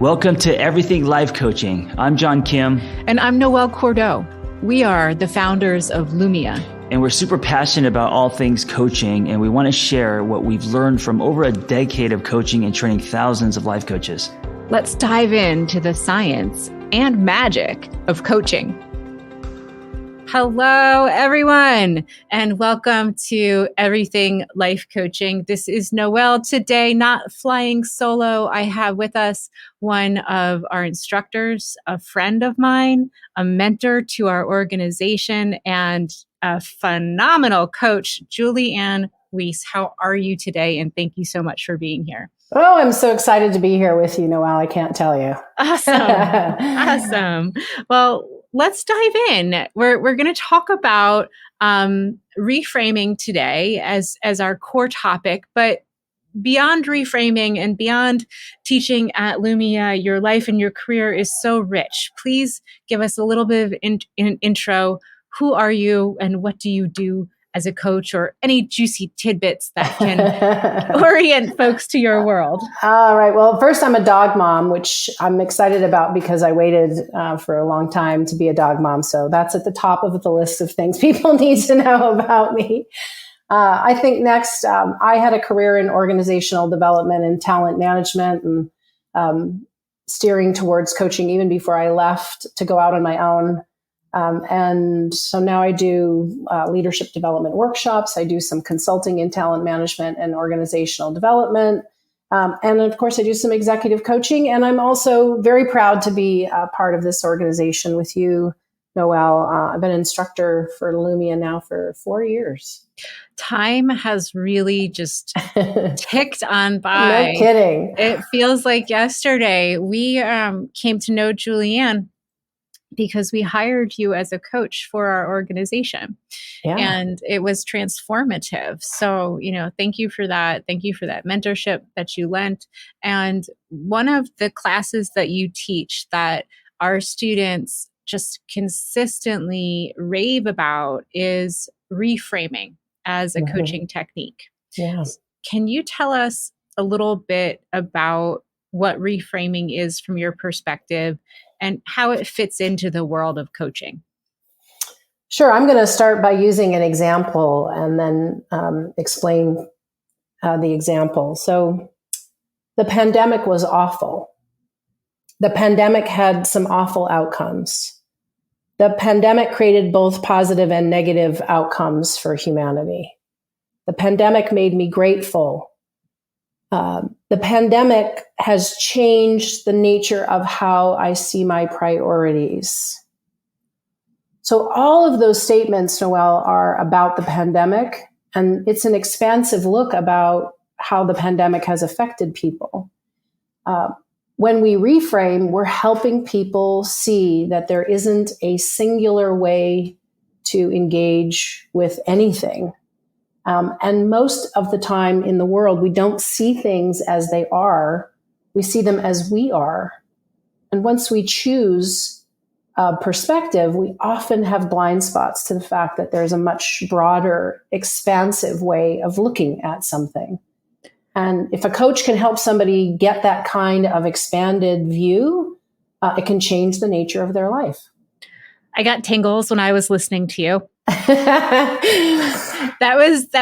Welcome to Everything Life Coaching. I'm John Kim. And I'm Noelle Cordeaux. We are the founders of Lumia. And we're super passionate about all things coaching, and we want to share what we've learned from over a decade of coaching and training thousands of life coaches. Let's dive into the science and magic of coaching. Hello, everyone, and welcome to Everything Life Coaching. This is Noelle. Today, not flying solo. I have with us one of our instructors, a friend of mine, a mentor to our organization, and a phenomenal coach, Juliann Wiese. How are you today? And thank you so much for being here. Oh, I'm so excited to be here with you, Noelle. I can't tell you. Awesome. Awesome. Well, let's dive in. We're going to talk about reframing today as our core topic, but beyond reframing and beyond teaching at Lumia, your life and your career is so rich. Please give us a little bit of an intro. Who are you and what do you do as a coach, or any juicy tidbits that can orient folks to your world? All right. Well, first, I'm a dog mom, which I'm excited about because I waited for a long time to be a dog mom. So that's at the top of the list of things people need to know about me. I think next, I had a career in organizational development and talent management and steering towards coaching even before I left to go out on my own. And so now I do leadership development workshops. I do some consulting in talent management and organizational development. And of course, I do some executive coaching. And I'm also very proud to be a part of this organization with you, Noelle. I've been an instructor for Lumia now for 4 years. Time has really just ticked on by. No kidding. It feels like yesterday. We came to know Juliann because we hired you as a coach for our organization. Yeah. And it was transformative. So, thank you for that. Thank you for that mentorship that you lent. And one of the classes that you teach that our students just consistently rave about is reframing as a coaching technique. Yeah. Can you tell us a little bit about what reframing is from your perspective and how it fits into the world of coaching? Sure. I'm going to start by using an example and then explain the example. So the pandemic was awful. The pandemic had some awful outcomes. The pandemic created both positive and negative outcomes for humanity. The pandemic made me grateful. The pandemic has changed the nature of how I see my priorities. So all of those statements, Noelle, are about the pandemic, and it's an expansive look about how the pandemic has affected people. When we reframe, we're helping people see that there isn't a singular way to engage with anything. And most of the time in the world, we don't see things as they are. We see them as we are. And once we choose a perspective, we often have blind spots to the fact that there's a much broader, expansive way of looking at something. And if a coach can help somebody get that kind of expanded view, it can change the nature of their life. I got tingles when I was listening to you. That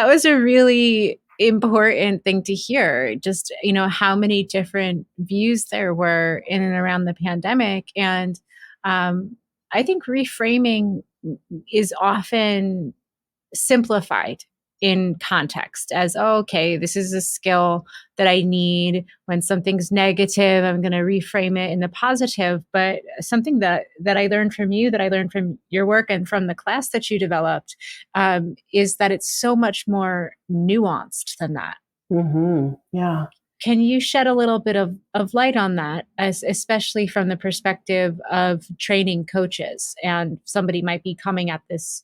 was a really important thing to hear. Just, how many different views there were in and around the pandemic. And I think reframing is often simplified in context as, okay, this is a skill that I need. When something's negative, I'm going to reframe it in the positive. But something that I learned from you, that I learned from your work and from the class that you developed, is that it's so much more nuanced than that. Mm-hmm. Yeah. Can you shed a little bit of light on that, especially from the perspective of training coaches, and somebody might be coming at this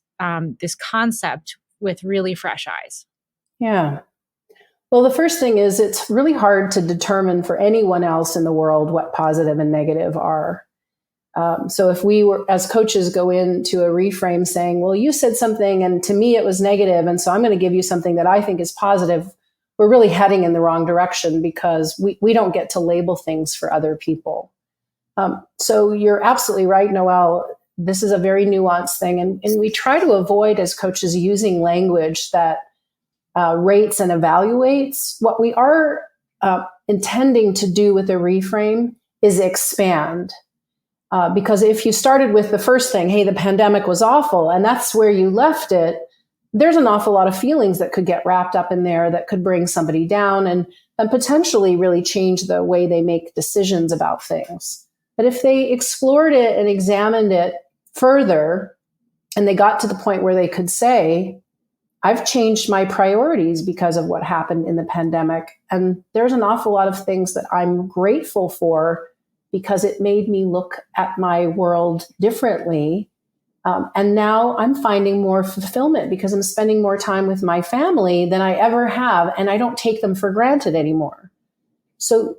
concept with really fresh eyes? Yeah. Well, the first thing is it's really hard to determine for anyone else in the world what positive and negative are. So if we were, as coaches, go into a reframe saying, well, you said something and to me it was negative, and so I'm going to give you something that I think is positive, we're really heading in the wrong direction because we don't get to label things for other people. So you're absolutely right, Noelle. This is a very nuanced thing. And we try to avoid, as coaches, using language that rates and evaluates. What we are intending to do with the reframe is expand. Because if you started with the first thing, hey, the pandemic was awful, and that's where you left it, there's an awful lot of feelings that could get wrapped up in there that could bring somebody down and potentially really change the way they make decisions about things. But if they explored it and examined it further, and they got to the point where they could say, I've changed my priorities because of what happened in the pandemic, and there's an awful lot of things that I'm grateful for because it made me look at my world differently. And now I'm finding more fulfillment because I'm spending more time with my family than I ever have, and I don't take them for granted anymore. So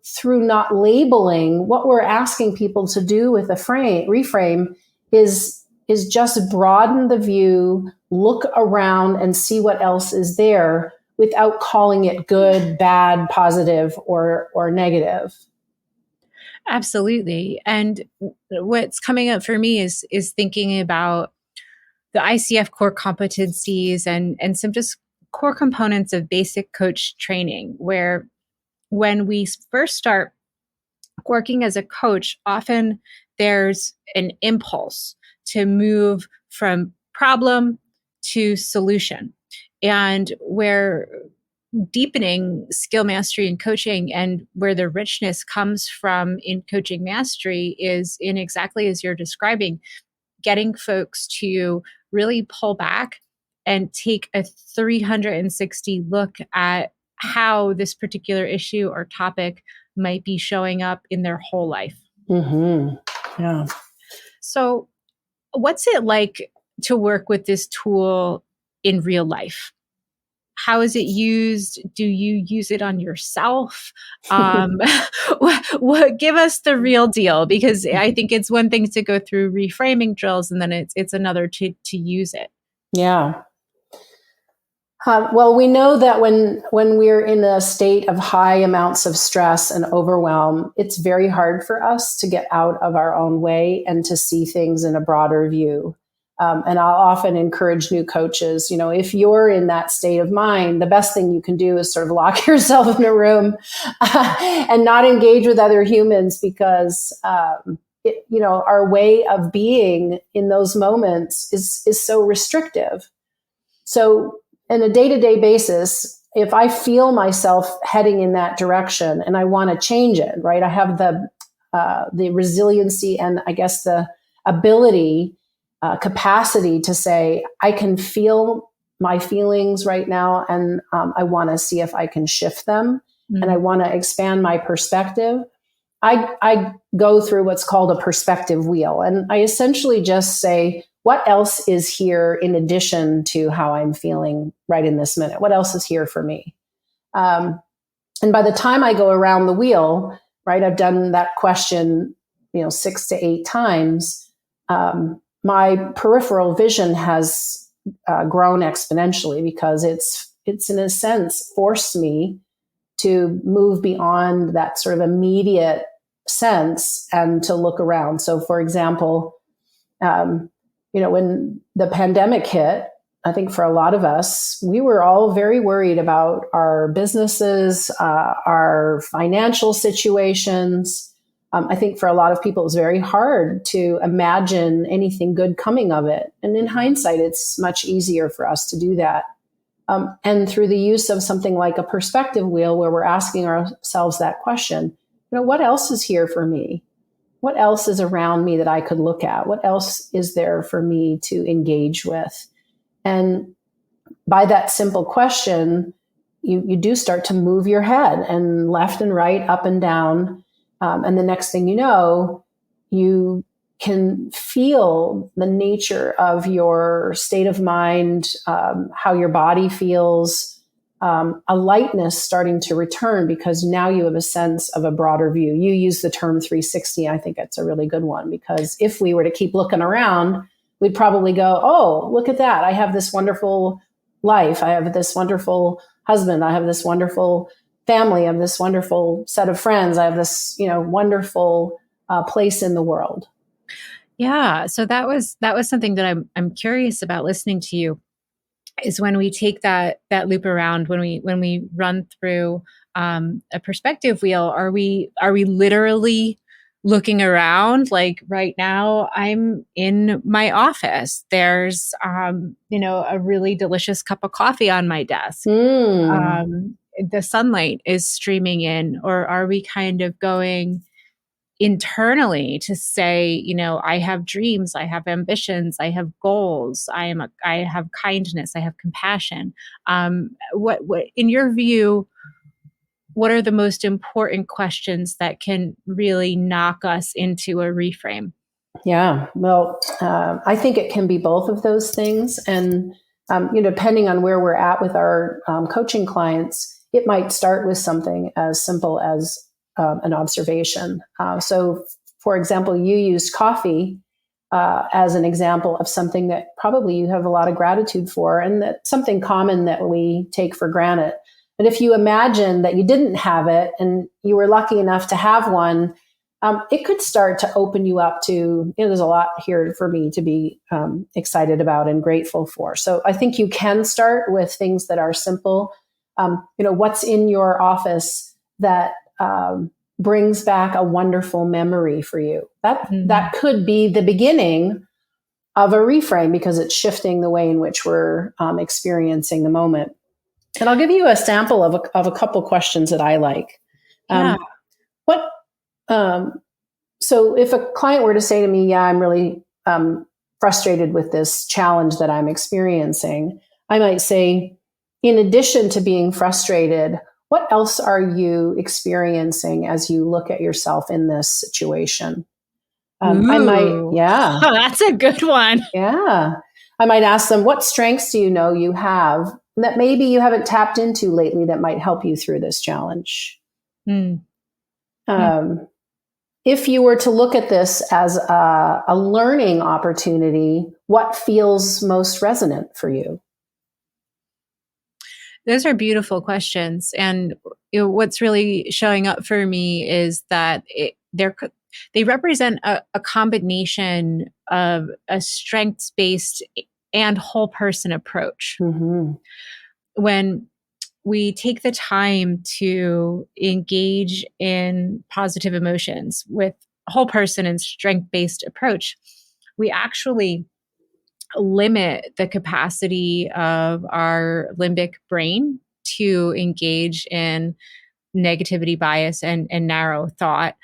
through not labeling, what we're asking people to do with a reframe is just broaden the view, look around and see what else is there without calling it good, bad, positive, or negative. Absolutely. And what's coming up for me is thinking about the ICF core competencies and some just core components of basic coach training, where when we first start working as a coach, often there's an impulse to move from problem to solution. And where deepening skill mastery and coaching, and where the richness comes from in coaching mastery, is in exactly as you're describing, getting folks to really pull back and take a 360 look at how this particular issue or topic might be showing up in their whole life. Mm-hmm. Yeah. So what's it like to work with this tool in real life? How is it used? Do you use it on yourself? Give us the real deal, because I think it's one thing to go through reframing drills, and then it's another to use it. Yeah. Well, we know that when we're in a state of high amounts of stress and overwhelm, it's very hard for us to get out of our own way and to see things in a broader view. And I'll often encourage new coaches, if you're in that state of mind, the best thing you can do is sort of lock yourself in a room and not engage with other humans, because, our way of being in those moments is so restrictive. So on a day-to-day basis, if I feel myself heading in that direction and I want to change it, right, I have the resiliency and I guess the ability, capacity to say, I can feel my feelings right now, and I want to see if I can shift them, and I want to expand my perspective. I go through what's called a perspective wheel, and I essentially just say, what else is here in addition to how I'm feeling right in this minute? What else is here for me? And by the time I go around the wheel, right, I've done that question, 6 to 8 times. My peripheral vision has grown exponentially, because it's in a sense forced me to move beyond that sort of immediate sense and to look around. So, for example, when the pandemic hit, I think for a lot of us, we were all very worried about our businesses, our financial situations. I think for a lot of people, it's very hard to imagine anything good coming of it. And in hindsight, it's much easier for us to do that. And through the use of something like a perspective wheel, where we're asking ourselves that question, what else is here for me? What else is around me that I could look at? What else is there for me to engage with? And by that simple question, you do start to move your head and left and right, up and down. And the next thing you know, you can feel the nature of your state of mind, how your body feels, a lightness starting to return, because now you have a sense of a broader view. You use the term 360. I think it's a really good one, because if we were to keep looking around, we'd probably go, oh, look at that. I have this wonderful life. I have this wonderful husband. I have this wonderful family. I have this wonderful set of friends. I have this, wonderful place in the world. Yeah. So that was something that I'm curious about listening to you, is when we take that loop around, when we run through a perspective wheel, are we literally looking around? Like right now, I'm in my office. There's a really delicious cup of coffee on my desk. The sunlight is streaming in, or are we kind of going internally to say, I have dreams, I have ambitions, I have goals, I have kindness, I have compassion. What in your view, what are the most important questions that can really knock us into a reframe? Yeah, well, I think it can be both of those things. And, depending on where we're at with our coaching clients, it might start with something as simple as an observation. So, for example, you used coffee as an example of something that probably you have a lot of gratitude for, and that's something common that we take for granted. But if you imagine that you didn't have it and you were lucky enough to have one, it could start to open you up to, there's a lot here for me to be excited about and grateful for. So I think you can start with things that are simple. What's in your office that brings back a wonderful memory for you. That could be the beginning of a reframe, because it's shifting the way in which we're experiencing the moment. And I'll give you a sample of a couple questions that I like. Yeah. So if a client were to say to me, yeah, I'm really frustrated with this challenge that I'm experiencing, I might say, in addition to being frustrated, what else are you experiencing as you look at yourself in this situation? I might, yeah. Oh, that's a good one. Yeah. I might ask them, what strengths do you have that maybe you haven't tapped into lately that might help you through this challenge? If you were to look at this as a learning opportunity, what feels most resonant for you? Those are beautiful questions. And what's really showing up for me is that they represent a combination of a strengths-based and whole person approach. Mm-hmm. When we take the time to engage in positive emotions with a whole person and strength-based approach, we actually limit the capacity of our limbic brain to engage in negativity, bias, and narrow thought.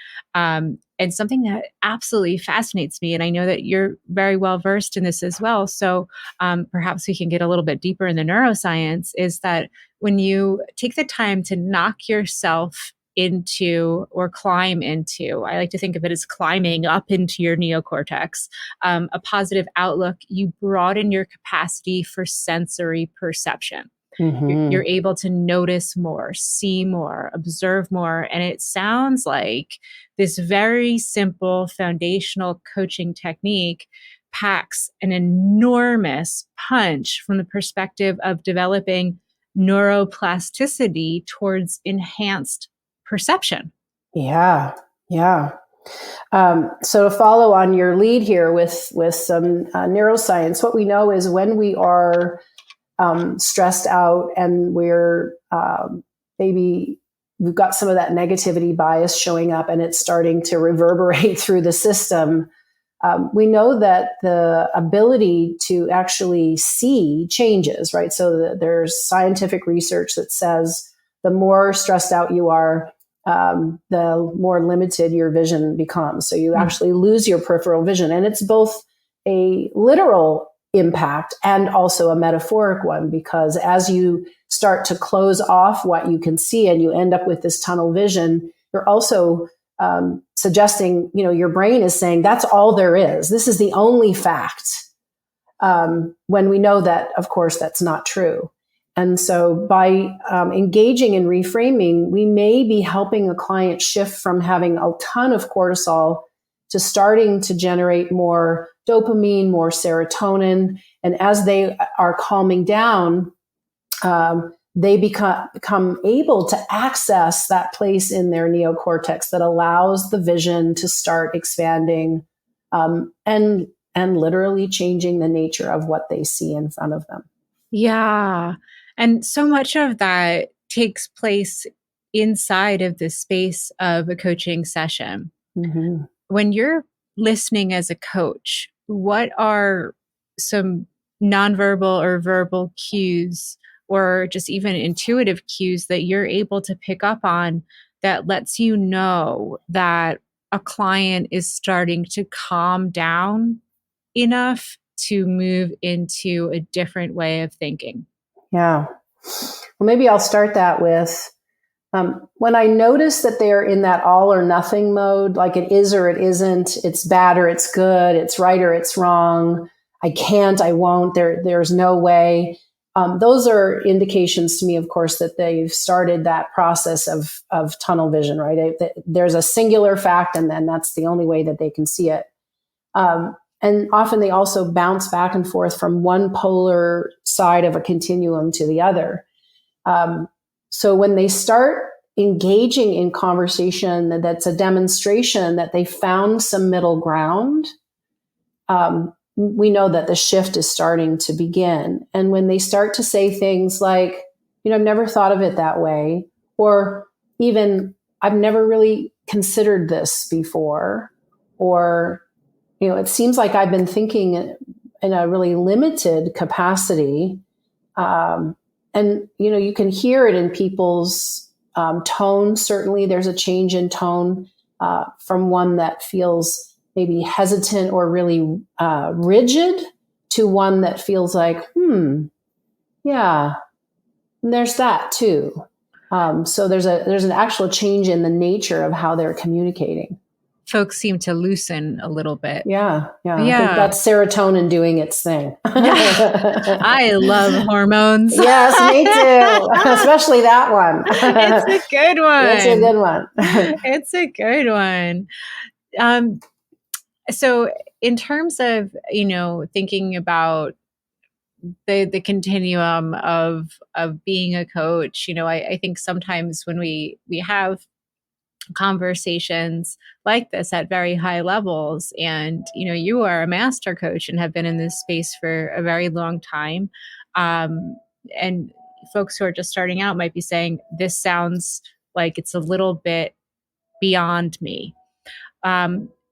And something that absolutely fascinates me, and I know that you're very well versed in this as well, so perhaps we can get a little bit deeper in the neuroscience, is that when you take the time to knock yourself into, or climb into, I like to think of it as climbing up into your neocortex, a positive outlook, you broaden your capacity for sensory perception. Mm-hmm. You're able to notice more, see more, observe more. And it sounds like this very simple foundational coaching technique packs an enormous punch from the perspective of developing neuroplasticity towards enhanced perception. Yeah. So to follow on your lead here with some neuroscience, what we know is when we are stressed out and we're maybe we've got some of that negativity bias showing up and it's starting to reverberate through the system, we know that the ability to actually see changes, right? So there's scientific research that says the more stressed out you are, the more limited your vision becomes. So you actually lose your peripheral vision. And it's both a literal impact and also a metaphoric one, because as you start to close off what you can see and you end up with this tunnel vision, you're also suggesting, your brain is saying that's all there is. This is the only fact. When we know that, of course, that's not true. And so by engaging in reframing, we may be helping a client shift from having a ton of cortisol to starting to generate more dopamine, more serotonin. And as they are calming down, they become able to access that place in their neocortex that allows the vision to start expanding, and literally changing the nature of what they see in front of them. Yeah. And so much of that takes place inside of the space of a coaching session. Mm-hmm. When you're listening as a coach, what are some nonverbal or verbal cues, or just even intuitive cues that you're able to pick up on that lets you know that a client is starting to calm down enough to move into a different way of thinking? Yeah. Well, maybe I'll start that with when I notice that they're in that all or nothing mode, like it is or it isn't, it's bad or it's good, it's right or it's wrong, I can't, I won't, there's no way. Those are indications to me, of course, that they've started that process of tunnel vision, right? There's a singular fact, and then that's the only way that they can see it. And often they also bounce back and forth from one polar side of a continuum to the other. So when they start engaging in conversation that's a demonstration that they found some middle ground, we know that the shift is starting to begin. And when they start to say things like, I've never thought of it that way, or even I've never really considered this before, or, it seems like I've been thinking in a really limited capacity. And, you can hear it in people's tone. Certainly there's a change in tone from one that feels maybe hesitant or really rigid to one that feels like, yeah, and there's that too. So there's an actual change in the nature of how they're communicating. Folks seem to loosen a little bit. Yeah. I think that's serotonin doing its thing. I love hormones. Yes, me too. Especially that one. It's a good one. It's a good one. It's a good one. So in terms of, thinking about the continuum of being a coach, I think sometimes when we have conversations like this at very high levels, and you are a master coach and have been in this space for a very long time, and folks who are just starting out might be saying, this sounds like it's a little bit beyond me.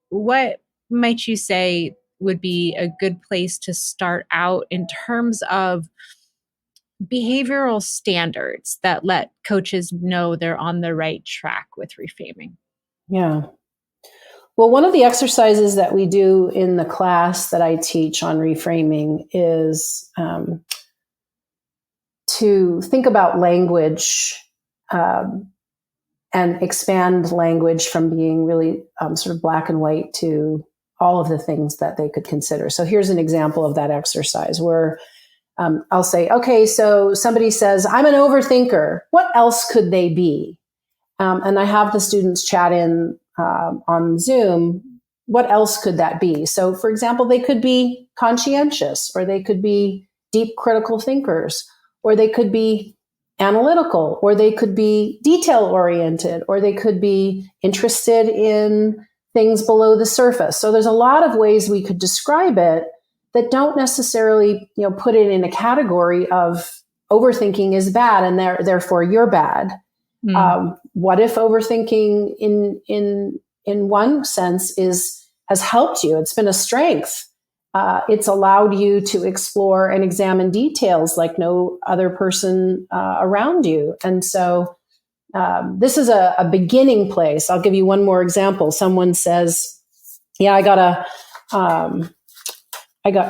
What might you say would be a good place to start out in terms of behavioral standards that let coaches know they're on the right track with reframing? Yeah. Well, one of the exercises that we do in the class that I teach on reframing is to think about language and expand language from being really sort of black and white to all of the things that they could consider. So here's an example of that exercise where I'll say, okay, so somebody says, I'm an overthinker. What else could they be? And I have the students chat in on Zoom. What else could that be? So, for example, they could be conscientious, or they could be deep critical thinkers, or they could be analytical, or they could be detail-oriented, or they could be interested in things below the surface. So there's a lot of ways we could describe it that don't necessarily, put it in a category of overthinking is bad and therefore you're bad. What if overthinking in one sense has helped you? It's been a strength. It's allowed you to explore and examine details like no other person around you. And so this is a beginning place. I'll give you one more example. Someone says, yeah, I got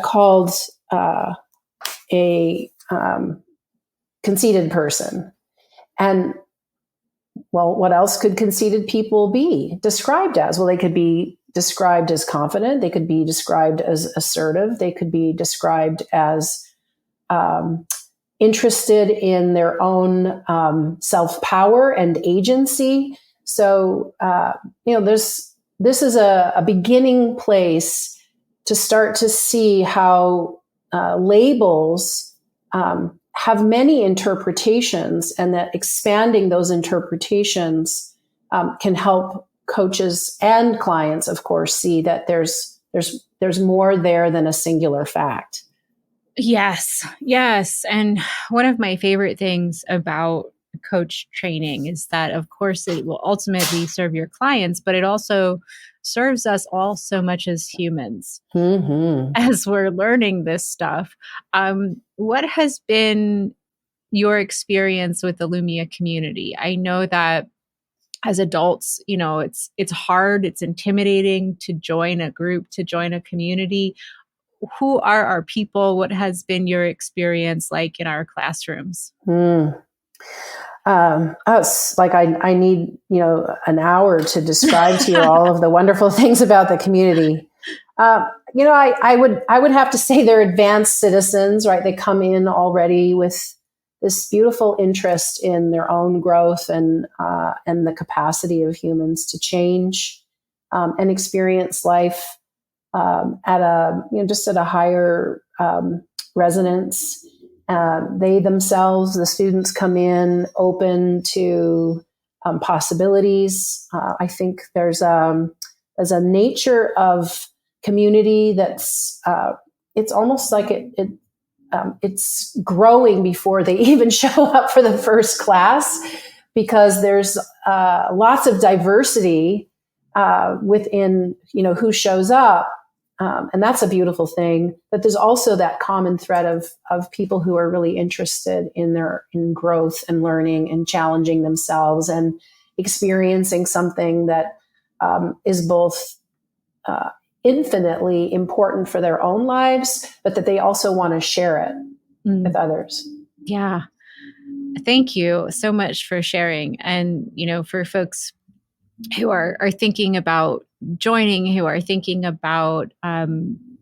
called a conceited person. And well, what else could conceited people be described as? Well, they could be described as confident. They could be described as assertive. They could be described as interested in their own self-power and agency. So, this is a beginning place to start to see how labels have many interpretations, and that expanding those interpretations can help coaches and clients, of course, see that there's more there than a singular fact. Yes. And one of my favorite things about coach training is that, of course, it will ultimately serve your clients, but it also serves us all so much as humans as we're learning this stuff. What has been your experience with the Lumia community? I know that as adults, it's hard, it's intimidating to join a group, to join a community. Who are our people? What has been your experience like in our classrooms? It's like I need an hour to describe to you all of the wonderful things about the community. I would have to say they're advanced citizens, right? They come in already with this beautiful interest in their own growth and the capacity of humans to change and experience life at a higher resonance. They themselves, the students, come in open to possibilities. I think there's a nature of community that's it's almost like it's growing before they even show up for the first class, because there's lots of diversity within who shows up. And that's a beautiful thing. But there's also that common thread of people who are really interested in growth and learning and challenging themselves and experiencing something that is both infinitely important for their own lives, but that they also want to share it with others. Yeah. Thank you so much for sharing. And, for folks who are thinking about joining, who are thinking about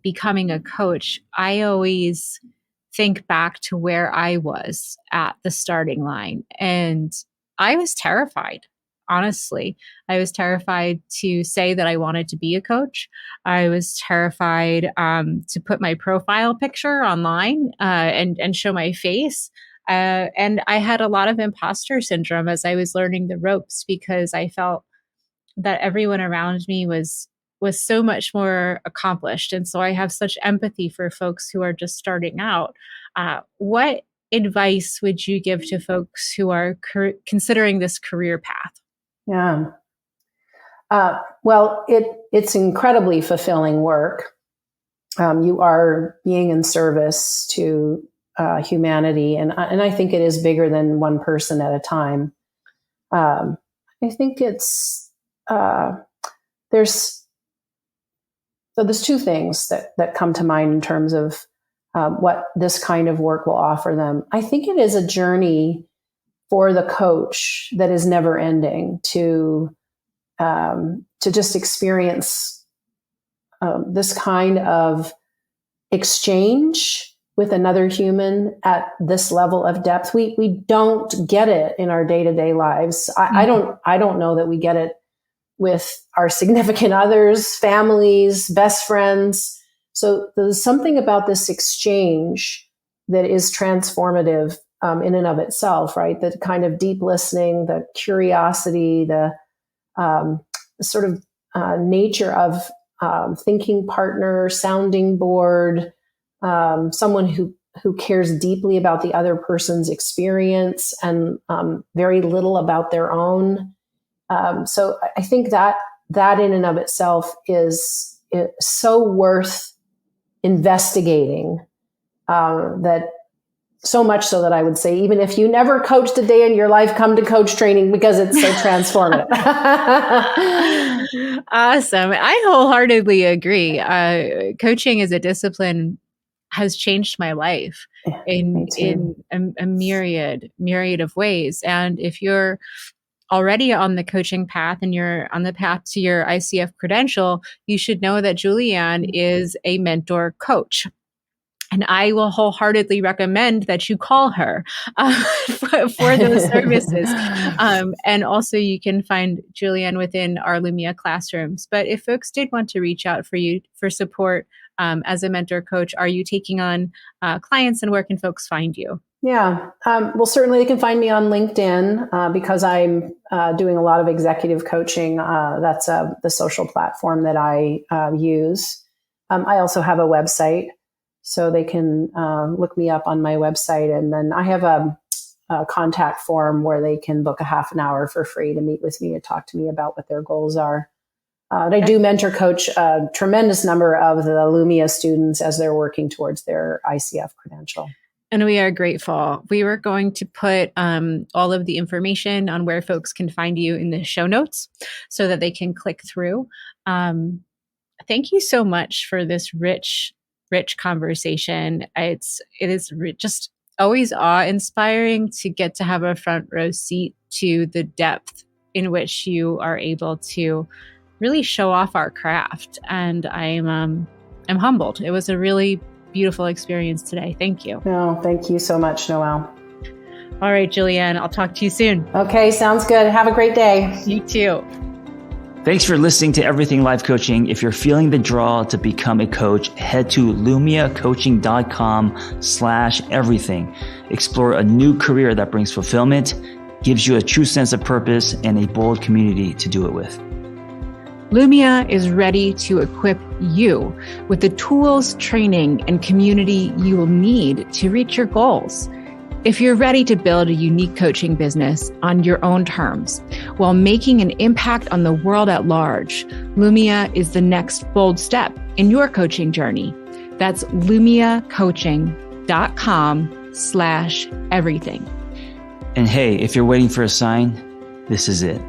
becoming a coach, I always think back to where I was at the starting line. And I was terrified. Honestly, I was terrified to say that I wanted to be a coach. I was terrified to put my profile picture online and show my face. And I had a lot of imposter syndrome as I was learning the ropes, because I felt that everyone around me was so much more accomplished. And so I have such empathy for folks who are just starting out. What advice would you give to folks who are considering this career path? Yeah. Well, it's incredibly fulfilling work. You are being in service to humanity, and I think it is bigger than one person at a time. I think it's there's two things that come to mind in terms of what this kind of work will offer them. I think it is a journey for the coach that is never ending to just experience this kind of exchange with another human at this level of depth. We don't get it in our day-to-day lives. I don't know that we get it with our significant others, families, best friends. So there's something about this exchange that is transformative in and of itself, right? The kind of deep listening, the curiosity, the sort of nature of thinking partner, sounding board, someone who cares deeply about the other person's experience and very little about their own. So I think that in and of itself is so worth investigating, that so much so that I would say, even if you never coached a day in your life, come to coach training, because it's so transformative. Awesome. I wholeheartedly agree. Coaching as a discipline has changed my life in a myriad of ways. And if you're already on the coaching path and you're on the path to your ICF credential, you should know that Juliann is a mentor coach. And I will wholeheartedly recommend that you call her for those services. And also you can find Juliann within our Lumia classrooms. But if folks did want to reach out for you for support as a mentor coach, are you taking on clients, and where can folks find you? Yeah, well, certainly they can find me on LinkedIn because I'm doing a lot of executive coaching. That's the social platform that I use. I also have a website, so they can look me up on my website. And then I have a contact form where they can book a half an hour for free to meet with me and talk to me about what their goals are. I do mentor coach a tremendous number of the Lumia students as they're working towards their ICF credential. And we are grateful. We were going to put all of the information on where folks can find you in the show notes so that they can click through. Thank you so much for this rich conversation. It is just always awe-inspiring to get to have a front row seat to the depth in which you are able to really show off our craft. And I'm humbled. It was a really beautiful experience today. Thank you. No, thank you so much, Noelle. All right, Juliann, I'll talk to you soon. Okay, sounds good. Have a great day. You too. Thanks for listening to Everything Life Coaching. If you're feeling the draw to become a coach, head to lumiacoaching.com/everything. Explore a new career that brings fulfillment, gives you a true sense of purpose, and a bold community to do it with. Lumia is ready to equip you with the tools, training, and community you will need to reach your goals. If you're ready to build a unique coaching business on your own terms while making an impact on the world at large, Lumia is the next bold step in your coaching journey. That's lumiacoaching.com/everything. And hey, if you're waiting for a sign, this is it.